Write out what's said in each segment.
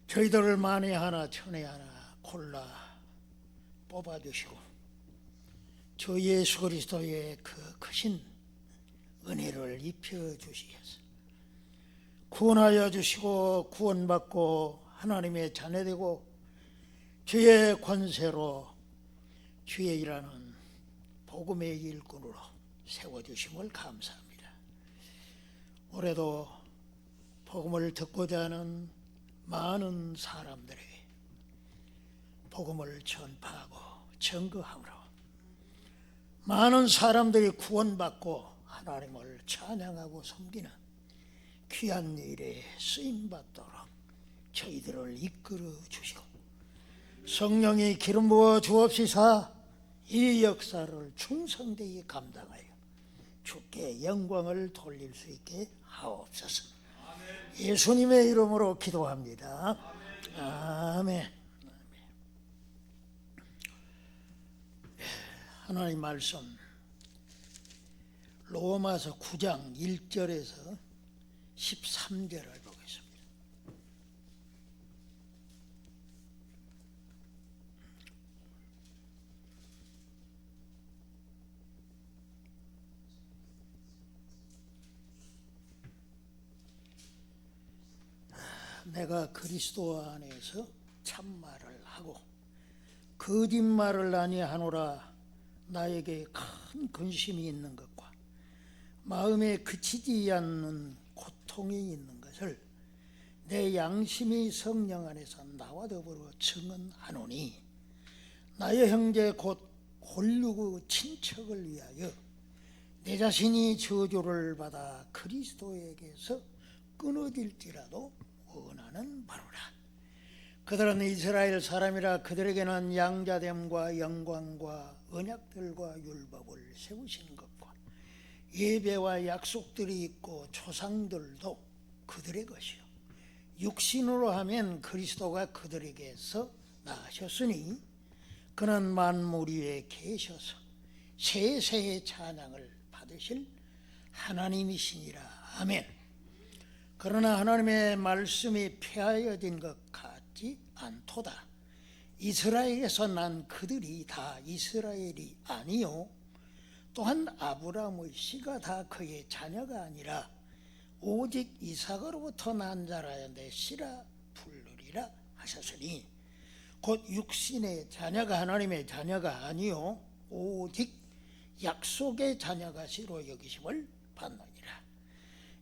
저희들을 만에 하나 천에 하나 골라 뽑아주시고 주 예수 그리스도의 그 크신 은혜를 입혀주시겠어. 구원하여 주시고 구원받고 하나님의 자녀되고 주의 권세로 주의 일하는 복음의 일꾼으로 세워주심을 감사합니다. 올해도 복음을 듣고자 하는 많은 사람들에게 복음을 전파하고 증거함으로 많은 사람들이 구원받고 하나님을 찬양하고 섬기는 귀한 일에 쓰임받도록 저희들을 이끌어 주시고 성령이 기름 부어 주옵시사 이 역사를 충성되이 감당하여 주께 영광을 돌릴 수 있게 하옵소서. 예수님의 이름으로 기도합니다. 아멘. 하나님 말씀 로마서 9장 1절에서 13절을 보겠습니다. 내가 그리스도 안에서 참말을 하고 거짓말을 아니하노라. 나에게 큰 근심이 있는 것과 마음에 그치지 않는 고통이 있는 것을 내 양심이 성령 안에서 나와 더불어 증언하노니 나의 형제 곧 골누그 친척을 위하여 내 자신이 저주를 받아 그리스도에게서 끊어질지라도 원하는 바로라. 그들은 이스라엘 사람이라 그들에게는 양자됨과 영광과 언약들과 율법을 세우신 것과 예배와 약속들이 있고 조상들도 그들의 것이요 육신으로 하면 그리스도가 그들에게서 나으셨으니 그는 만물 위에 계셔서 세세의 찬양을 받으실 하나님이시니라. 아멘. 그러나 하나님의 말씀이 폐하여진 것 같지 않도다. 이스라엘에서 난 그들이 다 이스라엘이 아니요 또한 아브라함의 씨가 다 그의 자녀가 아니라 오직 이삭으로부터 난 자라야 내 씨라 부르리라 하셨으니 곧 육신의 자녀가 하나님의 자녀가 아니요 오직 약속의 자녀가 씨로 여기심을 받느니라.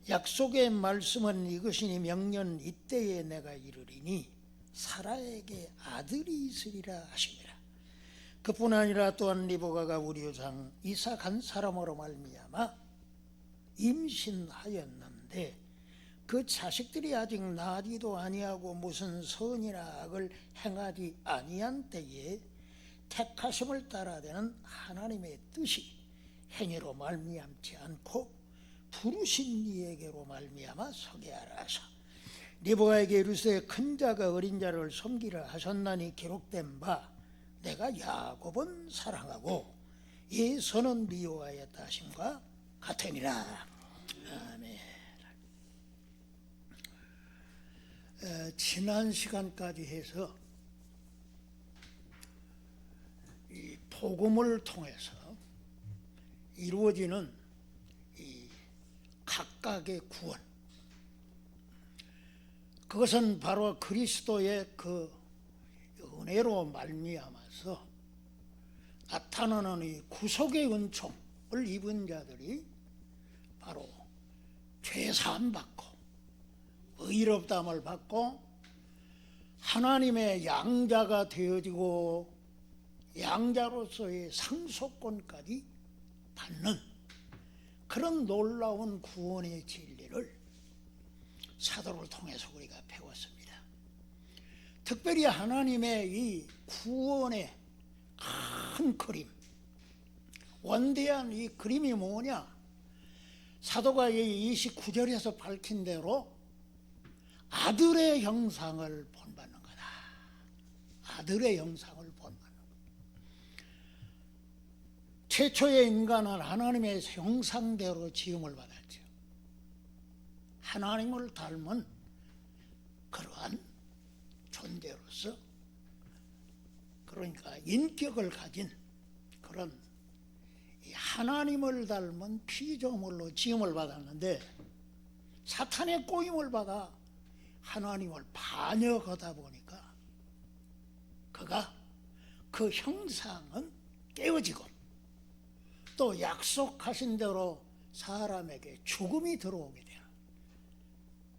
약속의 말씀은 이것이니 명년 이때에 내가 이르리니 사라에게 아들이 있으리라 하시니라. 그뿐 아니라 또한 리브가가 우리 조상 이삭 한 사람으로 말미암아 임신하였는데 그 자식들이 아직 나지도 아니하고 무슨 선이나 악을 행하지 아니한 때에 택하심을 따라되는 하나님의 뜻이 행위로 말미암지 않고 부르신 이에게로 말미암아 서게 하라 하사 리브가에게 이르시되 큰 자가 어린 자를 섬기라 하셨나니 기록된 바 내가 야곱은 사랑하고 에서는 미워하였다 하심과 같으니라. 아멘. 지난 시간까지 해서 이 복음을 통해서 이루어지는 이 각각의 구원, 그것은 바로 그리스도의 그 은혜로 말미암아서 나타나는 이 구속의 은총을 입은 자들이 바로 죄사함 받고 의롭다함을 받고 하나님의 양자가 되어지고 양자로서의 상속권까지 받는 그런 놀라운 구원의 진리를 사도를 통해서 우리가 배웠습니다. 특별히 하나님의 이 구원의 큰 그림, 원대한 이 그림이 뭐냐? 사도가 29절에서 밝힌 대로 아들의 형상을 본받는 거다. 아들의 형상을 본받는 거다. 최초의 인간은 하나님의 형상대로 지음을 받았죠. 하나님을 닮은 그러한 그러니까 인격을 가진 그런 하나님을 닮은 피조물로 지음을 받았는데 사탄의 꼬임을 받아 하나님을 반역하다 보니까 그가 그 형상은 깨어지고 또 약속하신 대로 사람에게 죽음이 들어오게 되는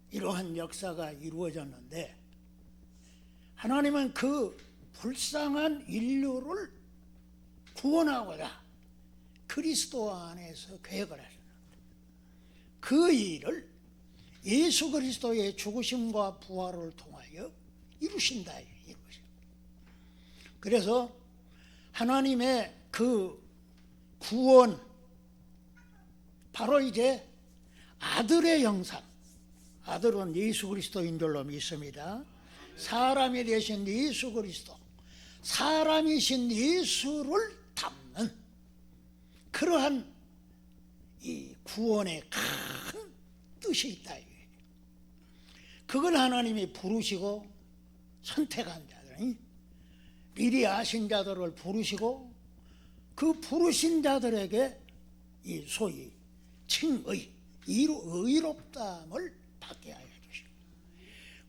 이러한 역사가 이루어졌는데 하나님은 그 불쌍한 인류를 구원하고자 그리스도 안에서 계획을 하셨는데 그 일을 예수 그리스도의 죽으심과 부활을 통하여 이루신다. 그래서 하나님의 그 구원, 바로 이제 아들의 형상, 아들은 예수 그리스도인 줄로 믿습니다. 사람이 되신 예수 그리스도, 사람이신 예수를 담는 그러한 이 구원의 큰 뜻이 있다. 그걸 하나님이 부르시고 선택한 자들, 미리 아신 자들을 부르시고 그 부르신 자들에게 이 소위 칭의, 의롭다함을 받게 하여 주시고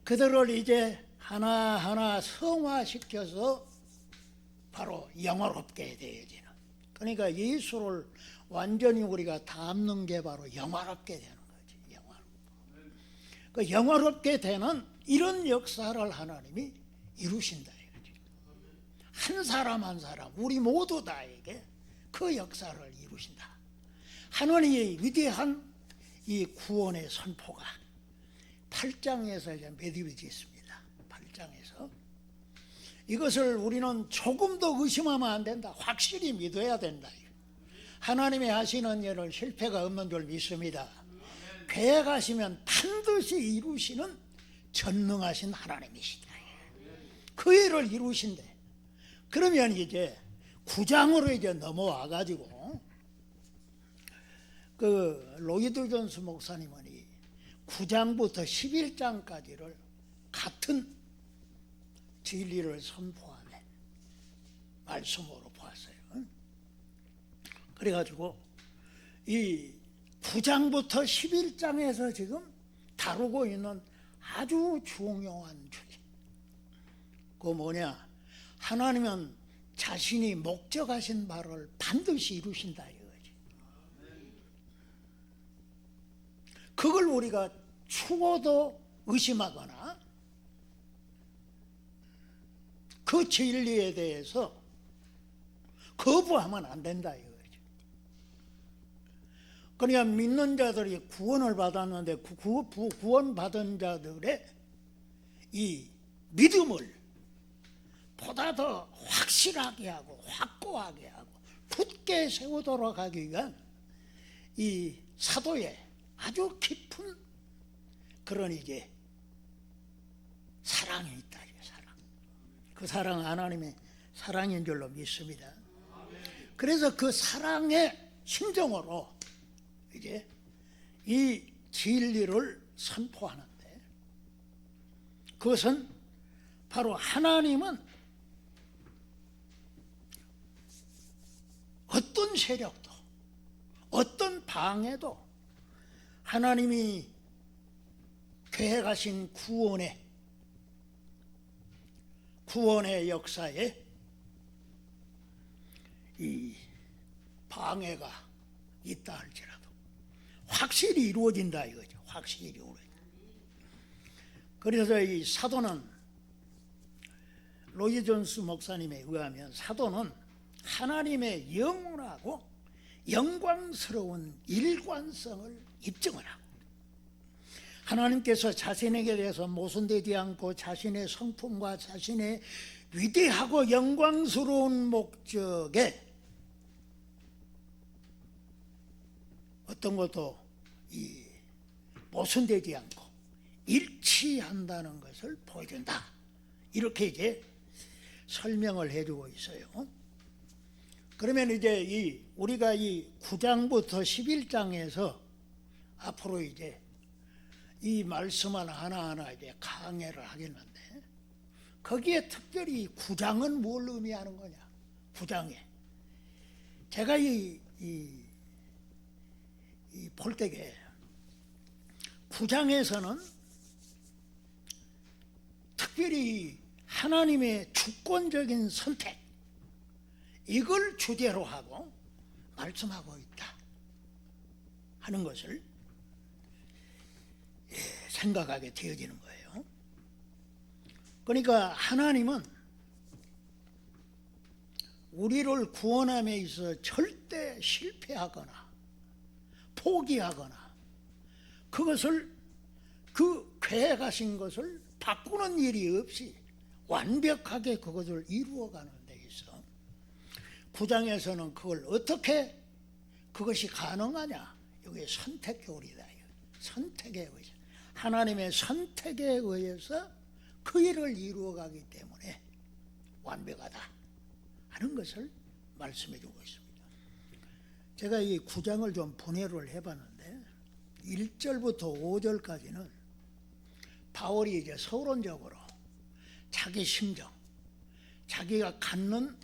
그들을 이제 하나하나 성화시켜서 바로 영화롭게 되어지는, 그러니까 예수를 완전히 우리가 닮는 게 바로 영화롭게 되는 거지. 그 영화롭게 되는 이런 역사를 하나님이 이루신다 이거지. 한 사람 한 사람 우리 모두 다에게 그 역사를 이루신다. 하나님의 위대한 이 구원의 선포가 8장에서 이제 매듭이 있습니다. 8장에서 이것을 우리는 조금도 의심하면 안 된다. 확실히 믿어야 된다. 하나님이 하시는 일은 실패가 없는 줄 믿습니다. 계획하시면 반드시 이루시는 전능하신 하나님이시다. 그 일을 이루신대. 그러면 이제 9장으로 이제 넘어와 가지고 그 로이드 존스 목사님은 이 9장부터 11장까지를 같은 진리를 선포하는 말씀으로 보았어요. 그래가지고 이 9장부터 11장에서 지금 다루고 있는 아주 중요한 주제, 그 뭐냐, 하나님은 자신이 목적하신 바를 반드시 이루신다 이거지. 그걸 우리가 추워도 의심하거나 그 진리에 대해서 거부하면 안 된다 이거지. 그러니까 믿는 자들이 구원을 받았는데 구원받은 자들의 이 믿음을 보다 더 확실하게 하고 확고하게 하고 굳게 세우도록 하기 위한 이 사도의 아주 깊은 그런 이제 사랑이 있다. 사랑. 그 사랑 하나님의 사랑인 줄로 믿습니다. 그래서 그 사랑의 심정으로 이제 이 진리를 선포하는데, 그것은 바로 하나님은 어떤 세력도 어떤 방해도 하나님이 계획하신 구원의 역사에 이 방해가 있다 할지라도 확실히 이루어진다 이거죠. 확실히 이루어진다. 그래서 이 사도는 로이 존스 목사님에 의하면 사도는 하나님의 영원하고 영광스러운 일관성을 입증을 하고, 하나님께서 자신에게 대해서 모순되지 않고 자신의 성품과 자신의 위대하고 영광스러운 목적에 어떤 것도 모순되지 않고 일치한다는 것을 보여준다. 이렇게 이제 설명을 해주고 있어요. 그러면 이제 우리가 이 9장부터 11장에서 앞으로 이제 이 말씀을 하나하나 이제 강해를 하겠는데, 거기에 특별히 구장은 뭘 의미하는 거냐? 구장에 제가 볼 때에 구장에서는 특별히 하나님의 주권적인 선택, 이걸 주제로 하고 말씀하고 있다 하는 것을 생각하게 되어지는 거예요. 그러니까 하나님은 우리를 구원함에 있어 절대 실패하거나 포기하거나 그것을 그 계획하신 것을 바꾸는 일이 없이 완벽하게 그것을 이루어가는 데 있어 9장에서는 그걸 어떻게 그것이 가능하냐? 여기 선택 교리다. 선택에 의해서 하나님의 선택에 의해서 그 일을 이루어가기 때문에 완벽하다 하는 것을 말씀해 주고 있습니다. 제가 이 9장을 좀 분해를 해봤는데 1절부터 5절까지는 바울이 이제 서론적으로 자기 심정, 자기가 갖는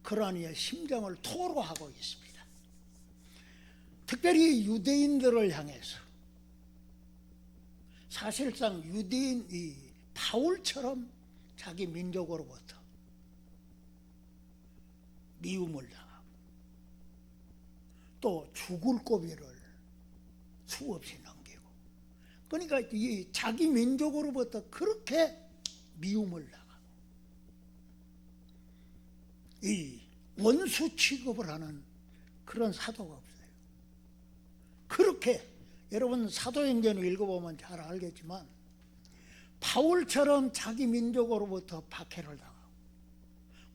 그러한 심정을 토로하고 있습니다. 특별히 유대인들을 향해서 사실상 유대인이 바울처럼 자기 민족으로부터 미움을 당하고 또 죽을 고비를 수없이 넘기고 그러니까 이 자기 민족으로부터 그렇게 미움을 당하고 이 원수 취급을 하는 그런 사도가 없어요. 그렇게 여러분 사도행전을 읽어보면 잘 알겠지만 바울처럼 자기 민족으로부터 박해를 당하고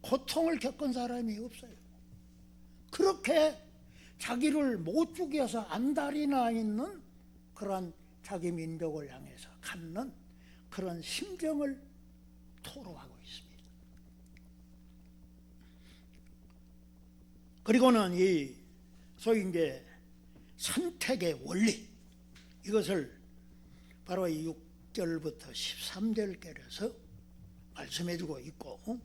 고통을 겪은 사람이 없어요. 그렇게 자기를 못 죽여서 안달이나 있는 그런 자기 민족을 향해서 갖는 그런 심정을 토로하고 있습니다. 그리고는 이 소위 이제 선택의 원리, 이것을 바로 이 6절부터 13절께서 말씀해주고 있고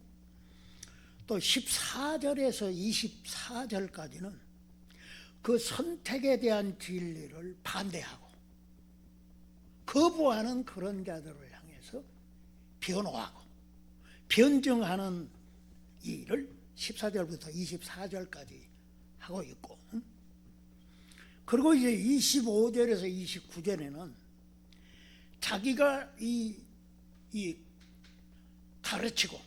또 14절에서 24절까지는 그 선택에 대한 진리를 반대하고 거부하는 그런 자들을 향해서 변호하고 변증하는 일을 14절부터 24절까지 하고 있고 그리고 이제 25절에서 29절에는 자기가 이 가르치고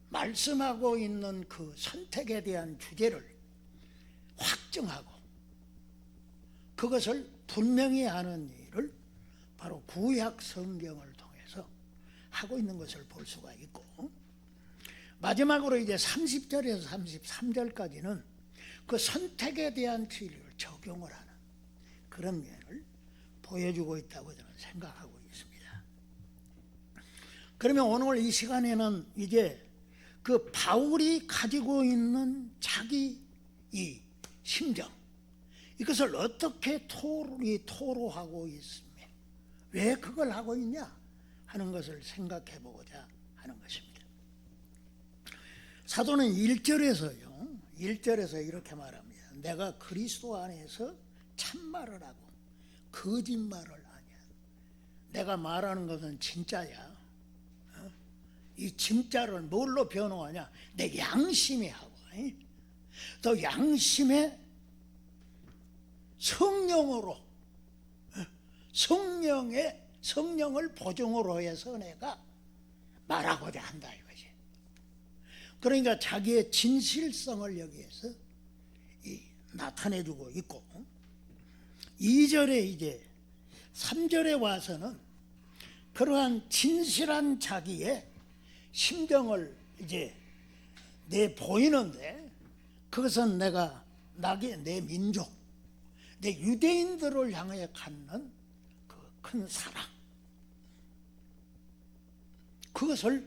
말씀하고 있는 그 선택에 대한 주제를 확증하고 그것을 분명히 하는 일을 바로 구약 성경을 통해서 하고 있는 것을 볼 수가 있고 마지막으로 이제 30절에서 33절까지는 그 선택에 대한 진리를 적용을 하는 그런 면을 보여주고 있다고 저는 생각하고 있습니다. 그러면 오늘 이 시간에는 이제 그 바울이 가지고 있는 자기 이 심정, 이것을 어떻게 토로하고 있으며 왜 그걸 하고 있냐 하는 것을 생각해 보고자 하는 것입니다. 사도는 1절에서 이렇게 말합니다. 내가 그리스도 안에서 참말을 하고 거짓말을 하냐. 내가 말하는 것은 진짜야. 이 진짜를 뭘로 변호하냐? 내 양심에 하고 또 양심에 성령으로 성령을 보증으로 해서 내가 말하고자 한다 이거지. 그러니까 자기의 진실성을 여기에서 나타내주고 있고 2절에 이제 3절에 와서는 그러한 진실한 자기의 심정을 이제 내 보이는데 그것은 내가 내 민족, 내 유대인들을 향해 갖는 그 큰 사랑, 그것을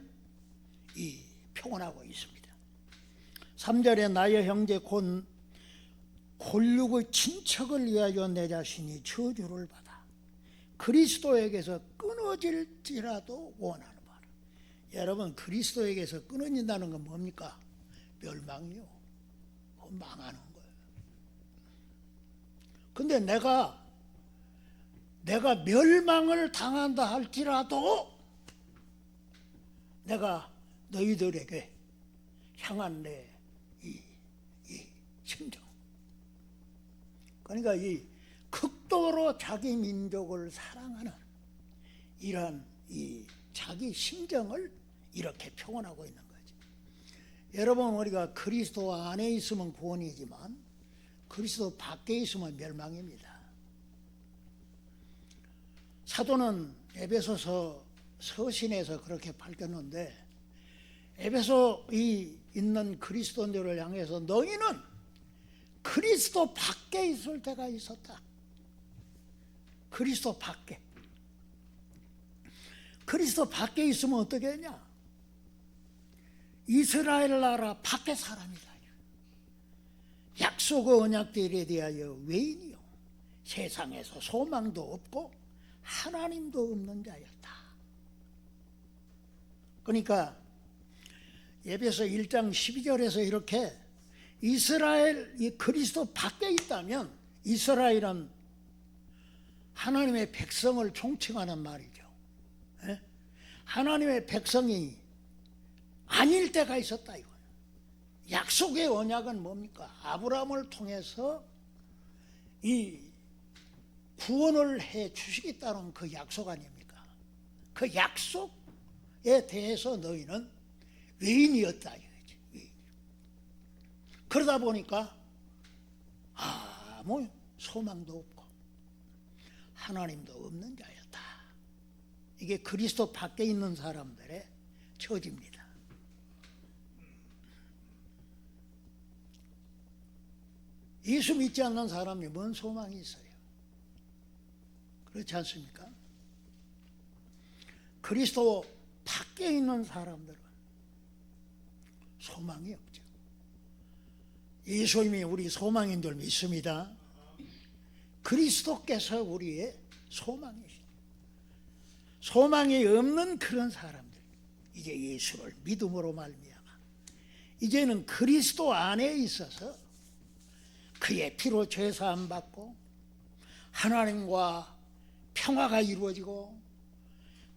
표현하고 있습니다. 3절에 나의 형제 곧 골육의 친척을 위하여 내 자신이 저주를 받아 그리스도에게서 끊어질지라도 원하는 바라. 여러분, 그리스도에게서 끊어진다는 건 뭡니까? 멸망이요. 그건 망하는 거예요. 근데 내가 멸망을 당한다 할지라도 내가 너희들에게 향한 내 이 심정, 그러니까 이 극도로 자기 민족을 사랑하는 이러한 이 자기 심정을 이렇게 표현하고 있는 거죠. 여러분, 우리가 그리스도 안에 있으면 구원이지만 그리스도 밖에 있으면 멸망입니다. 사도는 에베소서 서신에서 그렇게 밝혔는데, 에베소에 있는 그리스도인들을 향해서 너희는 그리스도 밖에 있을 때가 있었다. 그리스도 밖에. 그리스도 밖에 있으면 어떻게 하냐? 이스라엘 나라 밖에 사람이다. 약속의 언약들에 대하여 외인이요, 세상에서 소망도 없고 하나님도 없는 자였다. 그러니까 에베소 1장 12절에서 이렇게 이스라엘이 그리스도 밖에 있다면 이스라엘은 하나님의 백성을 총칭하는 말이죠. 하나님의 백성이 아닐 때가 있었다 이거예요. 약속의 언약은 뭡니까? 아브라함을 통해서 이 구원을 해 주시겠다는 그 약속 아닙니까? 그 약속에 대해서 너희는 외인이었다 이거지. 외인. 그러다 보니까 아무 소망도 없고 하나님도 없는 자였다. 이게 그리스도 밖에 있는 사람들의 처지입니다. 예수 믿지 않는 사람이 뭔 소망이 있어요? 그렇지 않습니까? 그리스도 밖에 있는 사람들은 소망이 없죠. 예수님이 우리 소망인 줄 믿습니다. 그리스도께서 우리의 소망이시죠. 소망이 없는 그런 사람들, 이제 예수를 믿음으로 말미암아 이제는 그리스도 안에 있어서 그의 피로 죄사함 받고 하나님과 평화가 이루어지고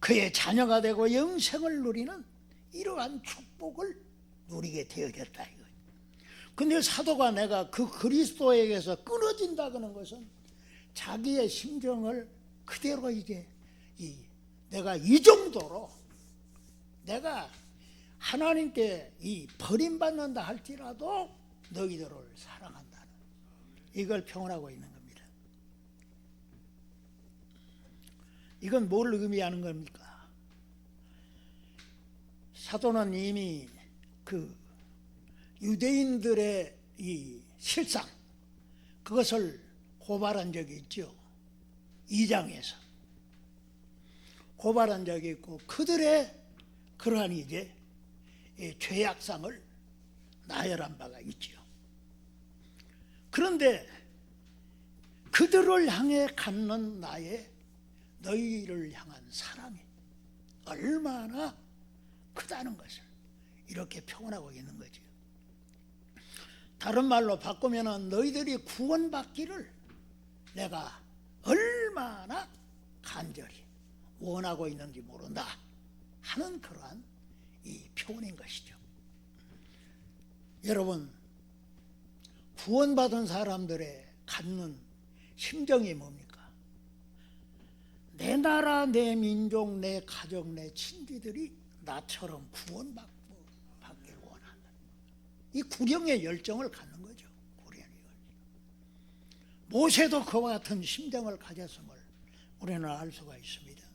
그의 자녀가 되고 영생을 누리는 이러한 축복을 누리게 되어졌다 이거예요. 근데 사도가 내가 그 그리스도에게서 끊어진다 그런 것은 자기의 심정을 그대로 이제 내가 이 정도로 내가 하나님께 버림받는다 할지라도 너희들을 사랑한다는 이걸 표현하고 있는 겁니다. 이건 뭘 의미하는 겁니까? 사도는 이미 그 유대인들의 이 실상 그것을 고발한 적이 있죠. 2장에서 고발한 적이 있고 그들의 그러한 이제 죄악상을 나열한 바가 있죠. 그런데 그들을 향해 갖는 나의 너희를 향한 사랑이 얼마나 크다는 것을 이렇게 표현하고 있는 거죠. 다른 말로 바꾸면 너희들이 구원받기를 내가 얼마나 간절히 원하고 있는지 모른다 하는 그러한 이 표현인 것이죠. 여러분, 구원받은 사람들의 갖는 심정이 뭡니까? 내 나라, 내 민족, 내 가족, 내 친지들이 나처럼 구원받기를 원한다. 이 구령의 열정을 갖는 거죠. 구령의 열정. 모세도 그와 같은 심정을 가졌음을 우리는 알 수가 있습니다.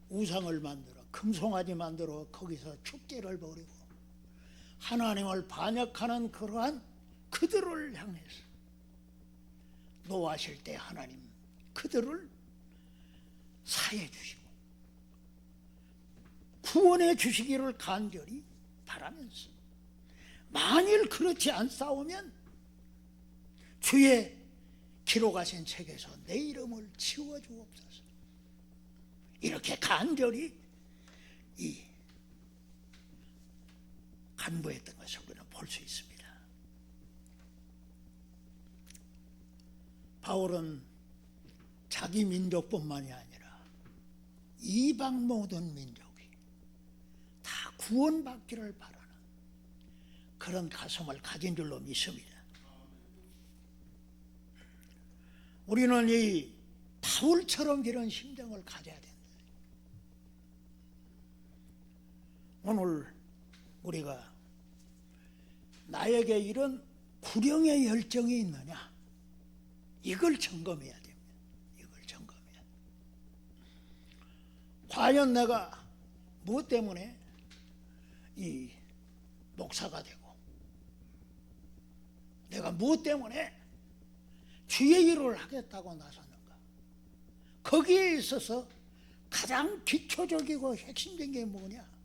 우상을 만들어 금송아지 만들어 거기서 축제를 벌이고 하나님을 반역하는 그러한 그들을 향해서 노하실 때 하나님 그들을 사해 주시고 구원해 주시기를 간절히 바라면서 만일 그렇지 않사오면 주의 기록하신 책에서 내 이름을 지워 주옵소서. 이렇게 간절히 이 간부했던 것을 우리는 볼 수 있습니다. 바울은 자기 민족뿐만이 아니라 이방 모든 민족이 다 구원받기를 바라는 그런 가슴을 가진 줄로 믿습니다. 우리는 이 바울처럼 이런 심정을 가져야 된다. 오늘 우리가 나에게 이런 구령의 열정이 있느냐, 이걸 점검해야 됩니다. 이걸 점검해야 됩니다. 과연 내가 무엇 때문에 이 목사가 되고, 내가 무엇 때문에 주의 일을 하겠다고 나섰는가? 거기에 있어서 가장 기초적이고 핵심적인 게 뭐냐?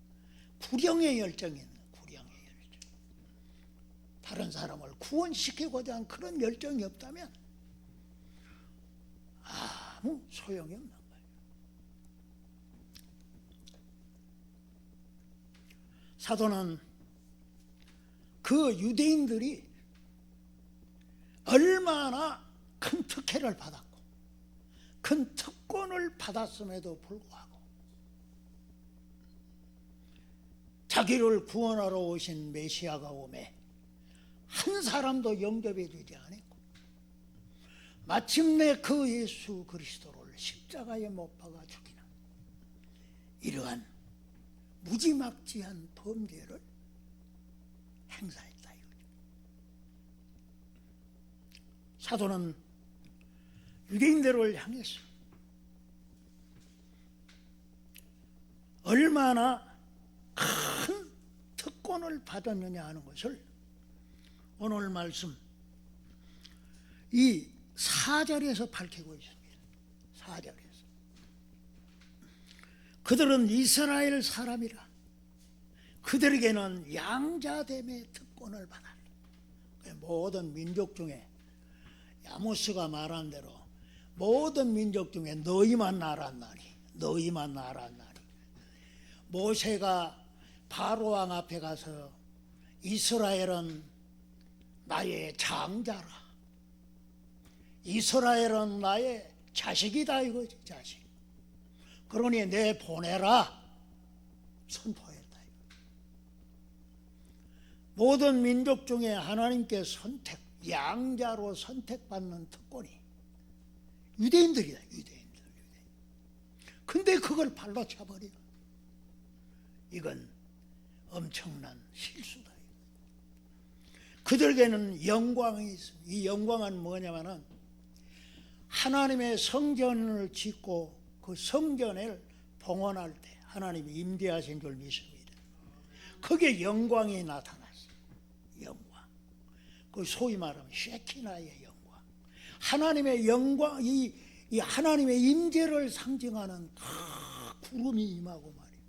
구령의 열정이 있는, 구령의 열정. 다른 사람을 구원시키고자 하는 그런 열정이 없다면 아무 소용이 없는 거예요. 사도는 그 유대인들이 얼마나 큰 특혜를 받았고 큰 특권을 받았음에도 불구하고 자기를 구원하러 오신 메시아가 오매 한 사람도 영접해 주지 않았고, 마침내 그 예수 그리스도를 십자가에 못 박아 죽이는 이러한 무지막지한 범죄를 행사했다 이거죠. 사도는 유대인들을 향해서 얼마나 큰 특권을 받았느냐 하는 것을 오늘 말씀 이 4절에서 밝히고 있습니다. 4절에서 그들은 이스라엘 사람이라 그들에게는 양자됨의 특권을 받았다. 모든 민족 중에 아모스가 말한 대로 모든 민족 중에 너희만 나란나니, 너희만 나란나니. 모세가 바로왕 앞에 가서 이스라엘은 나의 장자라, 이스라엘은 나의 자식이다 이거지, 자식. 그러니 내 보내라 선포했다. 모든 민족 중에 하나님께 선택, 양자로 선택받는 특권이 유대인들이다. 유대인들. 근데 그걸 발로 차버려. 이건 엄청난 실수다. 그들에게는 영광이 있습니다. 이 영광은 뭐냐면은 하나님의 성전을 짓고 그 성전을 봉헌할 때 하나님이 임재하신 줄 믿습니다. 거기에 영광이 나타났어요. 영광. 그 소위 말하면 쉐키나의 영광. 하나님의 영광, 이 하나님의 임재를 상징하는 구름이 임하고 말이에요.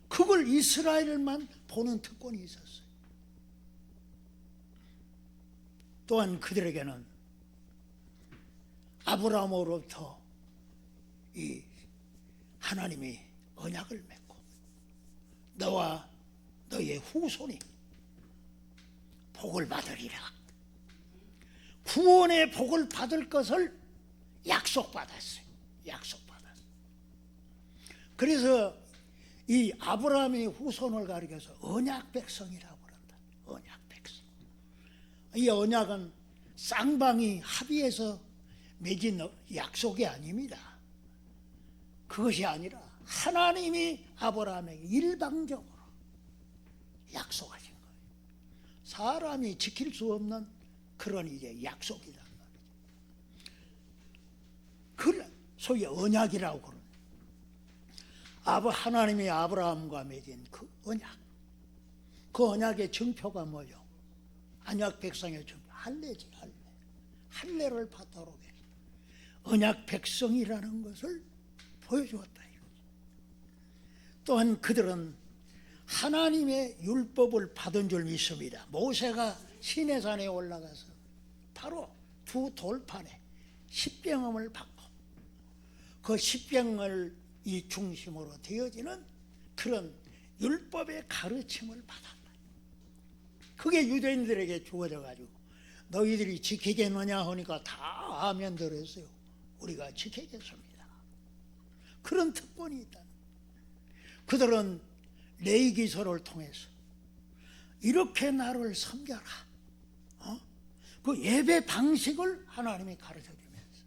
그걸 이스라엘만 보는 특권이 있었어요. 또한 그들에게는 아브라함으로부터 이 하나님이 언약을 맺고 너와 너의 후손이 복을 받으리라. 구원의 복을 받을 것을 약속받았어요. 약속받았어요. 그래서 이 아브라함의 후손을 가리켜서 언약 백성이라고 그런다. 언약 백성. 이 언약은 쌍방이 합의해서 맺은 약속이 아닙니다. 그것이 아니라 하나님이 아브라함에게 일방적으로 약속하신 거예요. 사람이 지킬 수 없는 그런 이제 약속이란 말이죠. 그걸 소위 언약이라고 그럽니다. 하나님이 아브라함과 맺은 그 언약, 그 언약의 증표가 뭐요? 언약 백성의 증표, 할례지, 할례. 할례를 받도록 해서 언약 백성이라는 것을 보여주었다. 또한 그들은 하나님의 율법을 받은 줄 믿습니다. 모세가 시내산에 올라가서 바로 두 돌판에 십병음을 받고 그 십병을 이 중심으로 되어지는 그런 율법의 가르침을 받았다. 그게 유대인들에게 주어져 가지고 너희들이 지키겠느냐 하니까 다 아멘 들었어요. 우리가 지키겠습니다. 그런 특권이 있다. 그들은 레위기서를 통해서 이렇게 나를 섬겨라. 그 예배 방식을 하나님이 가르쳐주면서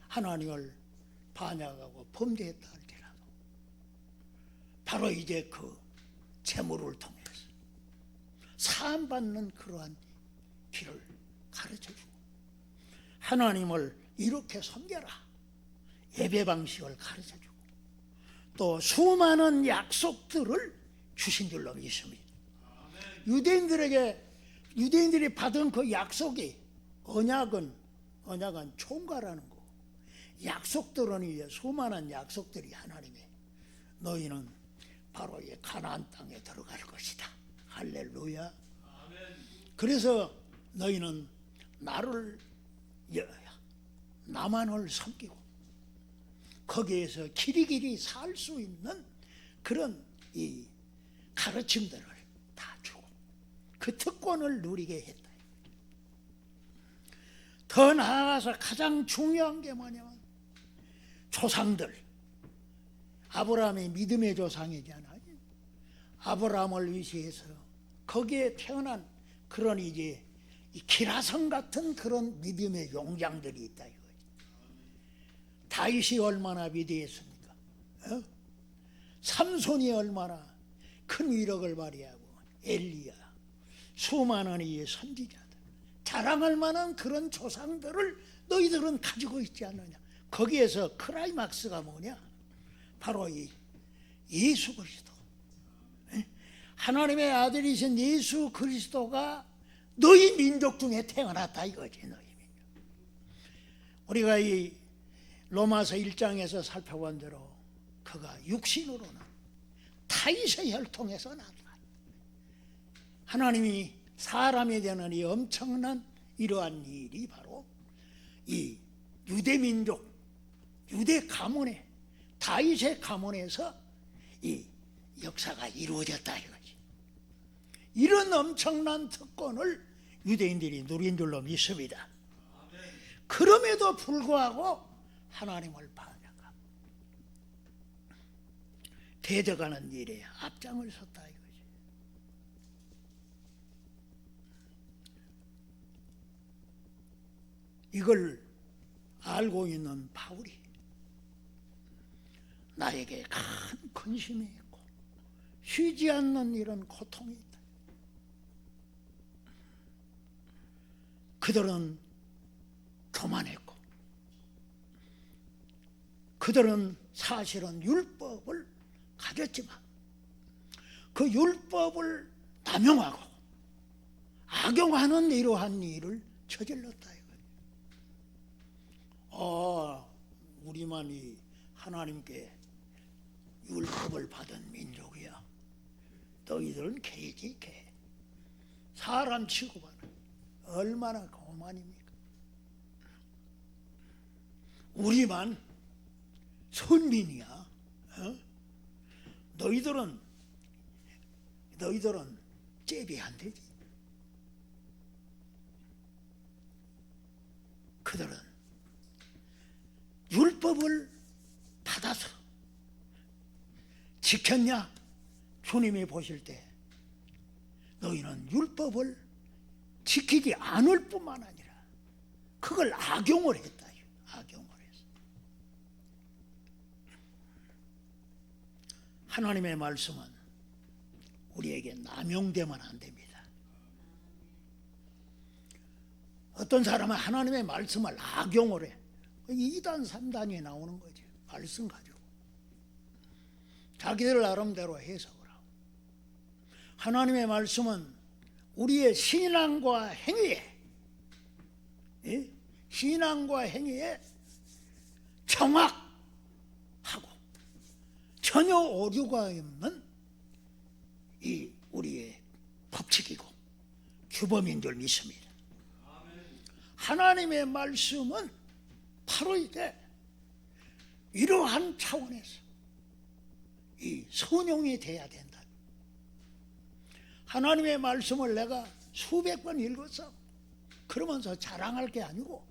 하나님을 반역하고 범죄했다 할지라도 바로 이제 그 제물을 통해서 사함받는 그러한 길을 가르쳐주고 하나님을 이렇게 섬겨라 예배 방식을 가르쳐주고 또 수많은 약속들을 주신 줄로 믿습니다. 유대인들이 받은 그 약속이 언약은 총괄하는 거. 약속들은 이제 수많은 약속들이 하나님의 너희는 바로 이 가나안 땅에 들어갈 것이다. 할렐루야. 그래서 너희는 나만을 섬기고 거기에서 길이길이 살 수 있는 그런 이 가르침들을 다 주고 그 특권을 누리게 했다. 더 나아가서 가장 중요한 게 뭐냐면 조상들, 아브라함이 믿음의 조상이잖아요. 아브라함을 위시해서 거기에 태어난 그런 이제 기라성 같은 그런 믿음의 용장들이 있다 이거지. 다윗이 얼마나 위대했습니까? 삼손이 얼마나 큰 위력을 발휘하고 엘리야, 수많은 이 선지자들, 자랑할 만한 그런 조상들을 너희들은 가지고 있지 않느냐. 거기에서 클라이막스가 뭐냐? 바로 이 예수 그리스도, 하나님의 아들이신 예수 그리스도가 너희 민족 중에 태어났다 이거지. 너희 민족. 우리가 이 로마서 1장에서 살펴본 대로 그가 육신으로는 다윗의 혈통에서 났다. 하나님이 사람이 되는 이 엄청난 이러한 일이 바로 이 유대 민족, 유대 가문의 다윗의 가문에서 이 역사가 이루어졌다 이거지. 이런 엄청난 특권을 유대인들이 누린 줄로 믿습니다. 그럼에도 불구하고 하나님을 반역하고 대적하는 일에 앞장을 섰다 이거지. 이걸 알고 있는 바울이 나에게 큰 근심이 있고 쉬지 않는 이런 고통이 있다. 그들은 교만했고 그들은 사실은 율법을 가졌지만 그 율법을 남용하고 악용하는 이러한 일을 저질렀다 이거예요. 우리만이 하나님께 율법을 받은 민족이야. 너희들은 개지 개. 사람 취급하는 얼마나 고만입니까? 우리만 선민이야. 너희들은 잽이 안 되지. 그들은 율법을 받아서 지켰냐? 주님이 보실 때 너희는 율법을 지키지 않을 뿐만 아니라 그걸 악용을 했다. 악용을 했어. 하나님의 말씀은 우리에게 남용되면 안 됩니다. 어떤 사람은 하나님의 말씀을 악용을 해. 2단 3단이 나오는 거지. 말씀 가지고 자기들 나름대로 해석을 하고. 하나님의 말씀은 우리의 신앙과 행위에 정확하고 전혀 오류가 없는 이 우리의 법칙이고 규범인 줄 믿습니다. 하나님의 말씀은 바로 이게 이러한 차원에서 이 선용이 돼야 된다. 하나님의 말씀을 내가 수백 번 읽었어. 그러면서 자랑할 게 아니고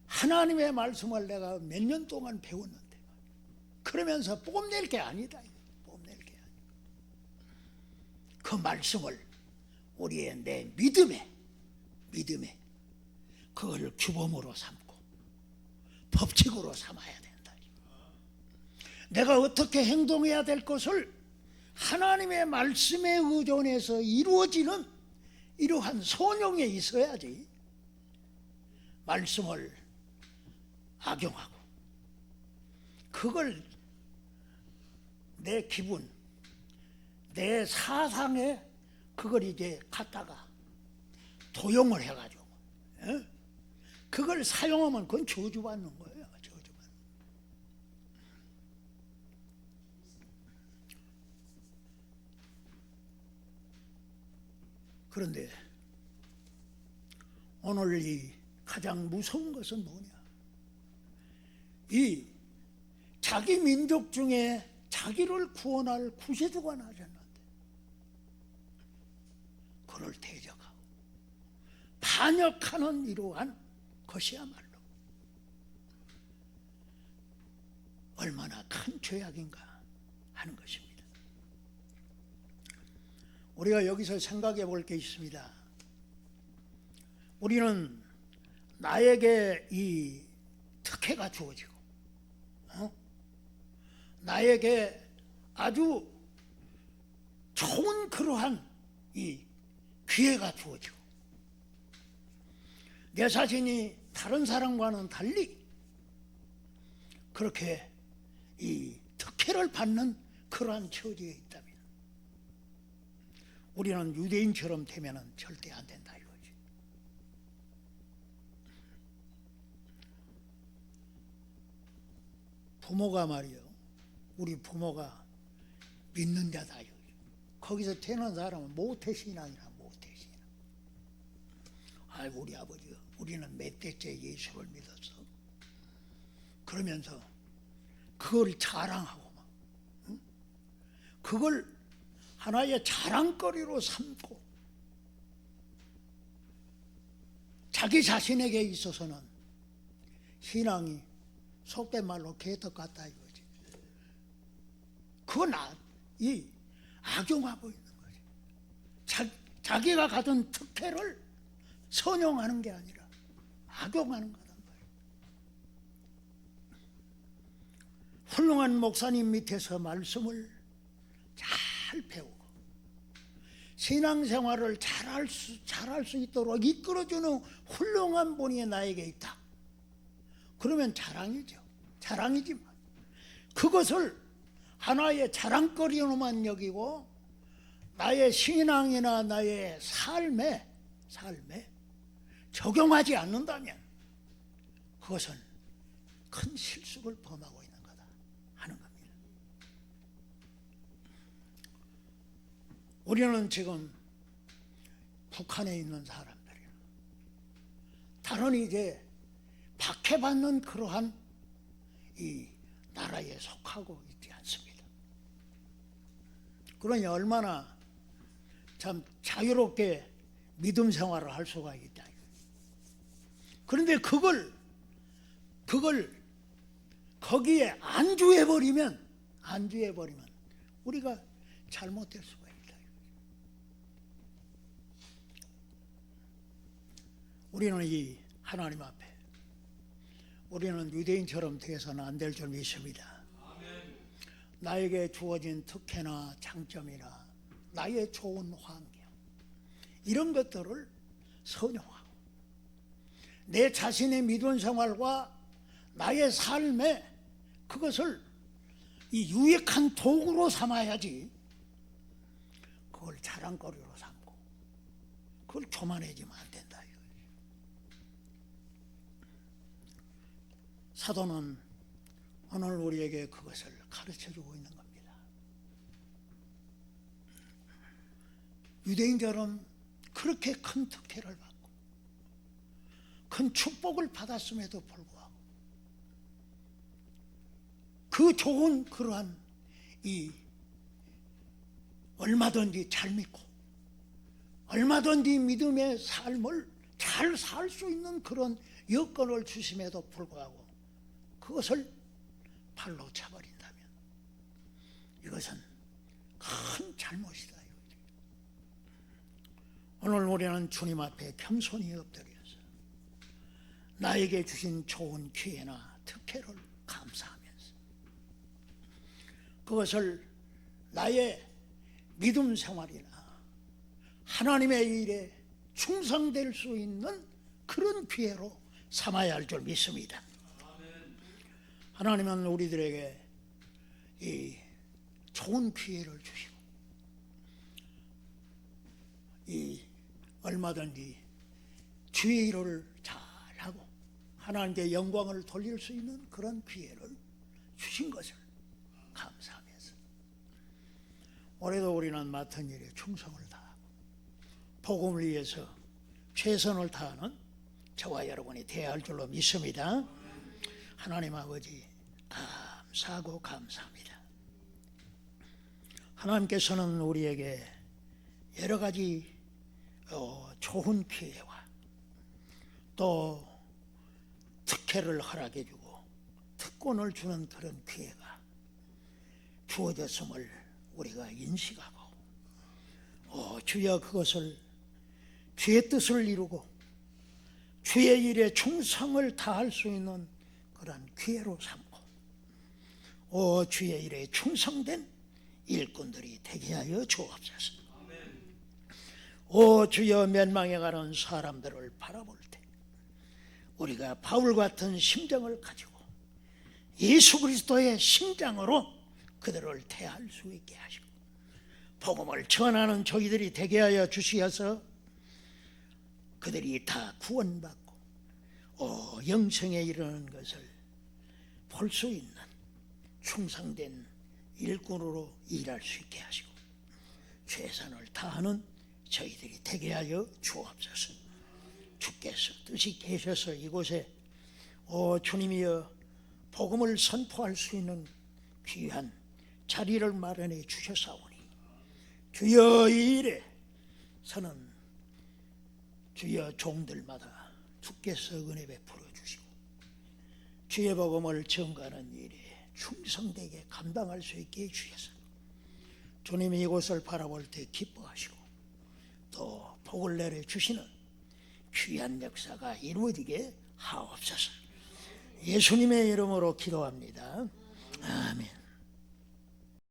하나님의 말씀을 내가 몇 년 동안 배웠는데 그러면서 뽐낼 게 아니다. 뽐낼 게 아니고 그 말씀을 우리의 내 믿음에 그걸 규범으로 삼고 법칙으로 삼아야 된다. 내가 어떻게 행동해야 될 것을 하나님의 말씀에 의존해서 이루어지는 이러한 선용에 있어야지 말씀을 악용하고 그걸 내 기분, 내 사상에 그걸 이제 갖다가 도용을 해가지고 그걸 사용하면 그건 저주받는 거예요. 저주받는. 그런데 오늘 이 가장 무서운 것은 뭐냐? 이 자기 민족 중에 자기를 구원할 구세주가 나셨는데 그를 대적하고 반역하는 이러한 것이야말로 얼마나 큰 죄악인가 하는 것입니다. 우리가 여기서 생각해 볼 게 있습니다. 우리는 나에게 이 특혜가 주어지고 나에게 아주 좋은 그러한 이 기회가 주어지고 내 자신이 다른 사람과는 달리 그렇게 이 특혜를 받는 그러한 처지에 있다면 우리는 유대인처럼 되면 절대 안 된다 이거지. 부모가 말이요, 우리 부모가 믿는 자다 이거지. 거기서 태어난 사람은 모태신앙이라 모태신앙. 아이고 우리 아버지가 우리는 몇 대째 예수를 믿었어. 그러면서 그걸 자랑하고 막 그걸 하나의 자랑거리로 삼고 자기 자신에게 있어서는 신앙이 속된 말로 개떡 같다 이거지. 그건 이 악용하고 있는 거지. 자기가 가진 특혜를 선용하는 게 아니라 악용하는 거란 말이야. 훌륭한 목사님 밑에서 말씀을 잘 배우고 신앙생활을 잘할 수 있도록 이끌어주는 훌륭한 분이 나에게 있다. 그러면 자랑이죠. 자랑이지만 그것을 하나의 자랑거리로만 여기고 나의 신앙이나 나의 삶에 적용하지 않는다면 그것은 큰 실수를 범하고 있는 거다 하는 겁니다. 우리는 지금 북한에 있는 사람들이야. 다른 이제 박해받는 그러한 이 나라에 속하고 있지 않습니다. 그러니 얼마나 참 자유롭게 믿음 생활을 할 수가 있다. 그런데 그걸 거기에 안주해버리면 우리가 잘못될 수가 있다. 우리는 이 하나님 앞에 우리는 유대인처럼 되어서는 안 될 줄 믿습니다. 나에게 주어진 특혜나 장점이나 나의 좋은 환경 이런 것들을 선용하고 내 자신의 믿음 생활과 나의 삶에 그것을 이 유익한 도구로 삼아야지 그걸 자랑거리로 삼고 그걸 교만해지면 안 된다. 사도는 오늘 우리에게 그것을 가르쳐주고 있는 겁니다. 유대인처럼 그렇게 큰 특혜를 받고 큰 축복을 받았음에도 불구하고 그 좋은 그러한 이 얼마든지 잘 믿고 얼마든지 믿음의 삶을 잘 살 수 있는 그런 여건을 주심에도 불구하고 그것을 발로 차버린다면 이것은 큰 잘못이다. 오늘 우리는 주님 앞에 겸손히 엎드려서 나에게 주신 좋은 기회나 특혜를 감사하면서 그것을 나의 믿음 생활이나 하나님의 일에 충성될 수 있는 그런 기회로 삼아야 할 줄 믿습니다. 하나님은 우리들에게 이 좋은 기회를 주시고 이 얼마든지 주의 일을 잘하고 하나님께 영광을 돌릴 수 있는 그런 기회를 주신 것을 감사하면서 올해도 우리는 맡은 일에 충성을 다하고 복음을 위해서 최선을 다하는 저와 여러분이 되어야 할 줄로 믿습니다. 하나님 아버지 감사하고 감사합니다. 하나님께서는 우리에게 여러 가지 좋은 기회와 또 특혜를 허락해 주고 특권을 주는 그런 기회가 주어졌음을 우리가 인식하고 주여 그것을 주의 뜻을 이루고 주의 일에 충성을 다할 수 있는 그런 기회로 삼고 주의 일에 충성된 일꾼들이 되게 하여 주옵소서. 주여 멸망해가는 사람들을 바라볼 때 우리가 바울 같은 심정을 가지고 예수 그리스도의 심장으로 그들을 대할 수 있게 하시고 복음을 전하는 저희들이 되게 하여 주시어서 그들이 다 구원받고 영생에 이르는 것을 볼 수 있는 충성된 일꾼으로 일할 수 있게 하시고 최선을 다하는 저희들이 되게 하여 주옵소서. 주께서 뜻이 계셔서 이곳에 주님이여 복음을 선포할 수 있는 귀한 자리를 마련해 주셨사오니 주여 이 일에 서는 주여 종들마다 주께서 은혜 베풀어 주시고 주의 복음을 전가하는 일에 충성되게 감당할 수 있게 해주셔서 주님이 이곳을 바라볼 때 기뻐하시고 또 복을 내려주시는 귀한 역사가 이루어지게 하옵소서. 예수님의 이름으로 기도합니다. 아멘.